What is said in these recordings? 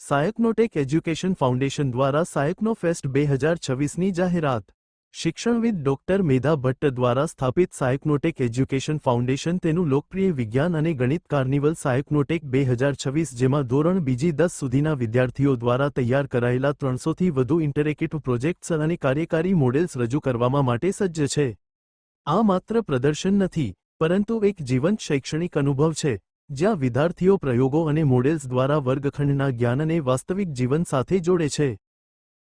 સાયકનોટેક education foundation દ્વારા સાયકનો fest 2026ની જાહેરાત। શિક્ષણવિદ doctor મેધા ભટ્ટ દ્વારા સ્થાપિત સાયકનોટેક એજ્યુકેશન ફાઉન્ડેશન તેનું લોકપ્રિય વિજ્ઞાન અને ગણિત કાર્નિવલ સાયકનોટેક 2026 જેમાં ધોરણ બીજી 10 સુધીના વિદ્યાર્થીઓ દ્વારા તૈયાર કરાયેલા 300થી વધુ ઇન્ટરેક્ટિવ પ્રોજેક્ટ્સ અને કાર્યકારી મોડેલ્સ રજૂ કરવા માટે સજ્જ છે। આ માત્ર પ્રદર્શન નથી, પરંતુ એક જીવંત શૈક્ષણિક અનુભવ છે, જ્યાં વિદ્યાર્થીઓ પ્રયોગો અને મોડેલ્સ દ્વારા વર્ગખંડના જ્ઞાનને વાસ્તવિક જીવન સાથે જોડે છે।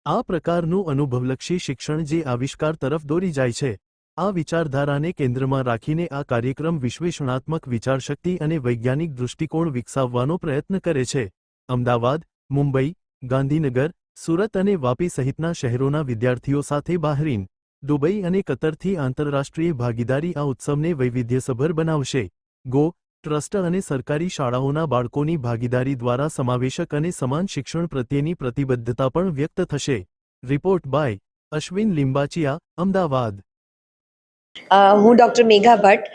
આ પ્રકારનું અનુભવલક્ષી શિક્ષણ જે આવિષ્કાર તરફ દોરી જાય છે, આ વિચારધારાને કેન્દ્રમાં રાખીને આ કાર્યક્રમ વિશ્લેષણાત્મક વિચારશક્તિ અને વૈજ્ઞાનિક દૃષ્ટિકોણ વિકસાવવાનો પ્રયત્ન કરે છે। અમદાવાદ, મુંબઈ, ગાંધીનગર, સુરત અને વાપી સહિતના શહેરોના વિદ્યાર્થીઓ સાથે બહરીન, દુબઈ અને કતરથી આંતરરાષ્ટ્રીય ભાગીદારી આ ઉત્સવને વૈવિધ્યસભર બનાવશે। ગો ટ્રસ્ટ અને સરકારી શાળાઓના બાળકોની ભાગીદારી દ્વારા સમાવેશક અને સમાન શિક્ષણ પ્રત્યેની પ્રતિબદ્ધતા પણ વ્યક્ત થશે। Report by Ashwin Limbachiya, Ahmedabad. હું ડૉક્ટર મેઘા ભટ્ટ,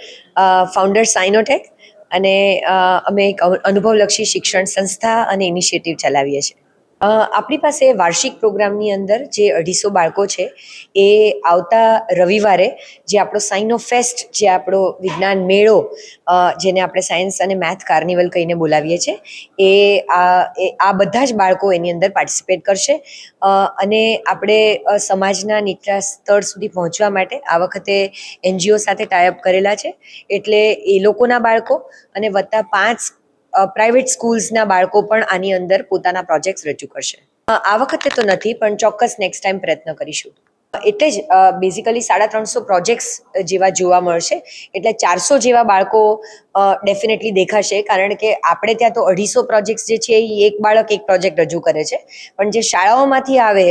ફાઉન્ડર સાયનોટેક, અને અમે એક અનુભવલક્ષી શિક્ષણ સંસ્થા અને ઇનિશિયેટિવ ચલાવીએ છીએ। આપણી પાસે વાર્ષિક પ્રોગ્રામની અંદર જે 250 બાળકો છે એ આવતા રવિવારે જે આપણો સાઇનો ફેસ્ટ, જે આપણો વિજ્ઞાન મેળો, જેને આપણે સાયન્સ અને મેથ કાર્નિવલ કહીને બોલાવીએ છીએ, આ બધા જ બાળકો એની અંદર પાર્ટિસિપેટ કરશે। અને આપણે સમાજના નીચલા સ્તર સુધી પહોંચવા માટે આ વખતે NGO સાથે ટાઈઅપ કરેલા છે, એટલે એ લોકોના બાળકો અને વત્તા 5 પ્રાઇવેટ સ્કૂલ્સના બાળકો પણ આની અંદર પોતાના પ્રોજેક્ટ્સ રજૂ કરશે। આ વખતે તો નથી, પણ ચોક્કસ નેક્સ્ટ ટાઈમ પ્રયત્ન કરીશું। એટલે જ બેઝિકલી 350 પ્રોજેક્ટ્સ જેવા જોવા મળશે, એટલે 400 જેવા બાળકો ડેફિનેટલી દેખાશે, કારણ કે આપણે ત્યાં તો 250 પ્રોજેક્ટ્સ જે છે એ એક બાળક એક પ્રોજેક્ટ રજૂ કરે છે, પણ જે શાળાઓમાંથી આવે,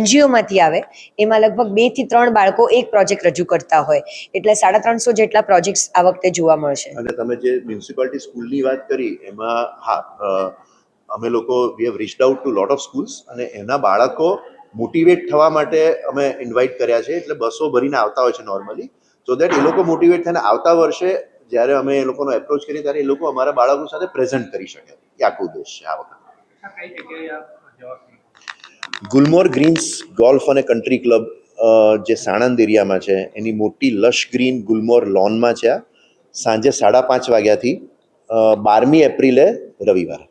NGOમાંથી આવે, એમાં લગભગ 2 થી 3 બાળકો એક પ્રોજેક્ટ રજૂ કરતા હોય, એટલે 350 જેટલા પ્રોજેક્ટ્સ આ વખતે જોવા મળશે। અને તમે જે મ્યુનિસિપાલિટી સ્કૂલની વાત કરી એમાં અમે લોકો we have reached out to lot of schools, અને એના બાળકો મોટિવેટ થવા માટે અમે ઇન્વાઇટ કર્યા છે, એટલે બસો ભરીને આવતા હોય છે નોર્મલી, સો દેટ એ લોકો મોટિવેટ થઈને આવતા વર્ષે જ્યારે અમે એ લોકોનો એપ્રોચ કરીએ ત્યારે એ લોકો અમારા બાળકો સાથે પ્રેઝન્ટ કરી શકે, એ આખો ઉદ્દેશ છે આ વખતે। ગુલમોર ગ્રીન્સ ગોલ્ફ અને કન્ટ્રી ક્લબ, જે સાણંદ એરિયામાં છે, એની મોટી લશ ગ્રીન ગુલમોર લોનમાં છે। સાંજે 5:30 વાગ્યાથી 12મી એપ્રિલે રવિવાર।